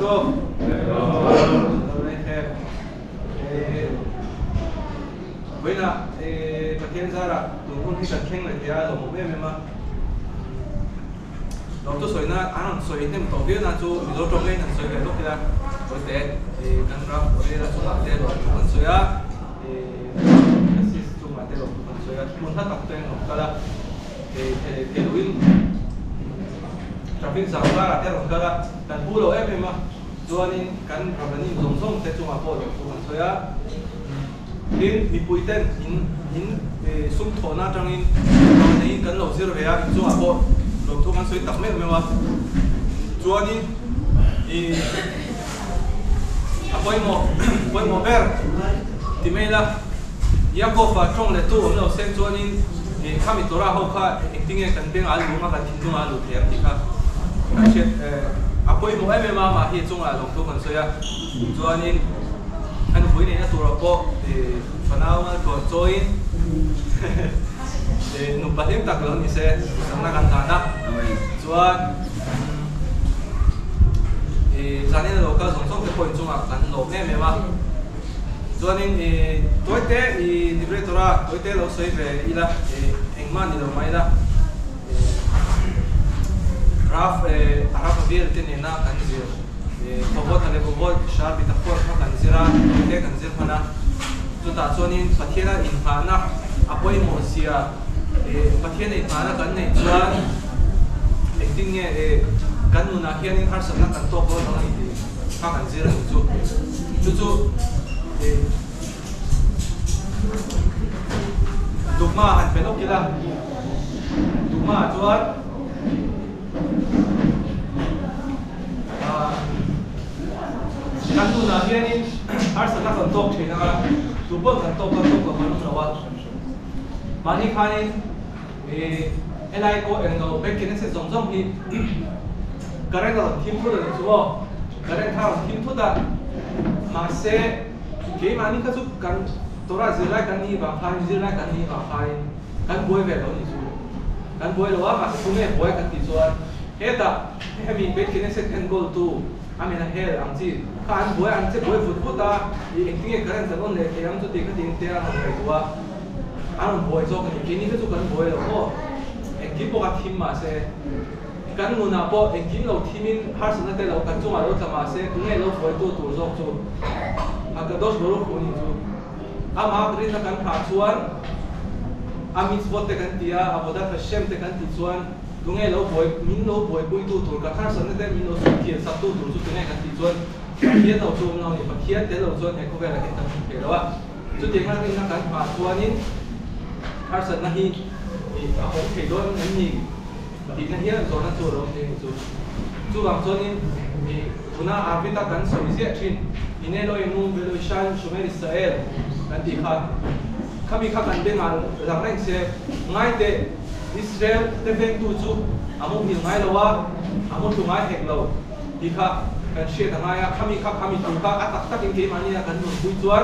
Tov. Với là các thiên gia là tụi con khi cần khen lại thì là một em mà đó tôi soi na anh soi thêm tổ viên là chú ví dụ trong cái thằng soi cái lúc kia rồi thế thì cần ra ở đây là chú làm thế rồi còn soi á thì assist chú làm thế rồi còn soi á muốn thắt tập tên của các là thì đối traffic giao ra là thế rồi các là cần bù lỗ em mà cho nên cần làm cái gì giống thế chú mà bỏ được chú còn soi á đến bị bụi tên in sum thổ na trong in này cần lỗ zero về á chú mà bỏ lỗ thu kan soi tập mấy mà chú anh đi apoi mo ver thì mấy là Jacob và trong lệ tu ông nào xem chú anh kami tora học kha tiếng nghe cần tiếng alu mà cần tiếng alu thì em thì kha cái chuyện apoi mo em mà hiện trong là lỗ thu kan soi á chú anh vui này tu ra po phần nào mà còn join nụ bật thêm tắc lớn thì sẽ sang na kan thana chuan cho nên là cái dòng sông cái point chung là cần lỗ nghe mà cho nên tối té liberatora tối té lâu soi về ila anh man đi đâu mai đó Araf Avir tên này na cần gì Pavot hay Pavot Shar bị tắc nó cần gì ra té cần gì phana chúng ta cho nên phát hiện là in phana apoi mosia phát hiện này phana cần này chuan tiếng nghe kan nu na hian in har sam na kan to ko no ni ka kan zira chu dugma han penok kila dugma chuan kan nu na hian in har sam na kan to thina ka tubon kan to ko manu rawa mani khanin elai ko englo bekin se zong hi kareng lo thim thu da chuo kareng thang thim thu da ma se ke mani ka chu kan tora zira kan ni ba khan zira kan ni ba khai kan boi ve lo ni chu kan boi lo ma su me boi kan ti chuan heta hemi bekin se kan goal tu amena hel ang chi kan boi ang che boi fut da i engting kareng ta on le ke am chu ti ka ting te ang ngai tua ang boi zo kan ke ni ka chu kan boi lo ko engkim boka thim ma se kan nguna po engkim lo thimin har sana te lo kan chunga lo tama se tunge lo foi tu tur zok chu akados boro khoni chu ama brin na kan ha chuan amit spot te kan tia aboda fashem te kan ti chuan tunge lo foi min lo foi pui tu tur ka har sana te min lo su thia sa tu tur chu tunge kan ti chuan hian lo chu no ni pakhian te lo chuan he ko vela ke tan ke lo wa chu te kan rin na kan ha chuanin har sana hi học thầy đôi anh nhìn thì nó hiện rồi nó chùa rồi thì chú bằng cho nên thì chúng ta áp ta cần xử lý chuyện thì nên đôi mông về đôi san số mấy Israel cần thì khác cần bên ngàn rằng anh sẽ ngay để Israel để bên tu chú among hiểu ngay lâu á among tu ngay hẹn lâu thì khác cần share thằng ai khác tu khác tắc những cái mà như là cần một buổi chuan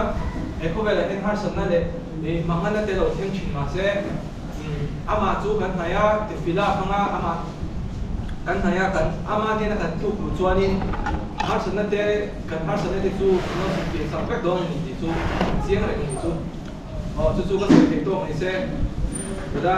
em có vẻ là em har sân này để mang anh để đầu thêm chuyện mà sẽ ama chu kan haya te fila khanga ama kan haya kan ama te na kan tu ku chuanin har sanna te kan har sanna te chu no ti sa pek don ni ti chu chiang ra ni chu chu ka se te to ni se da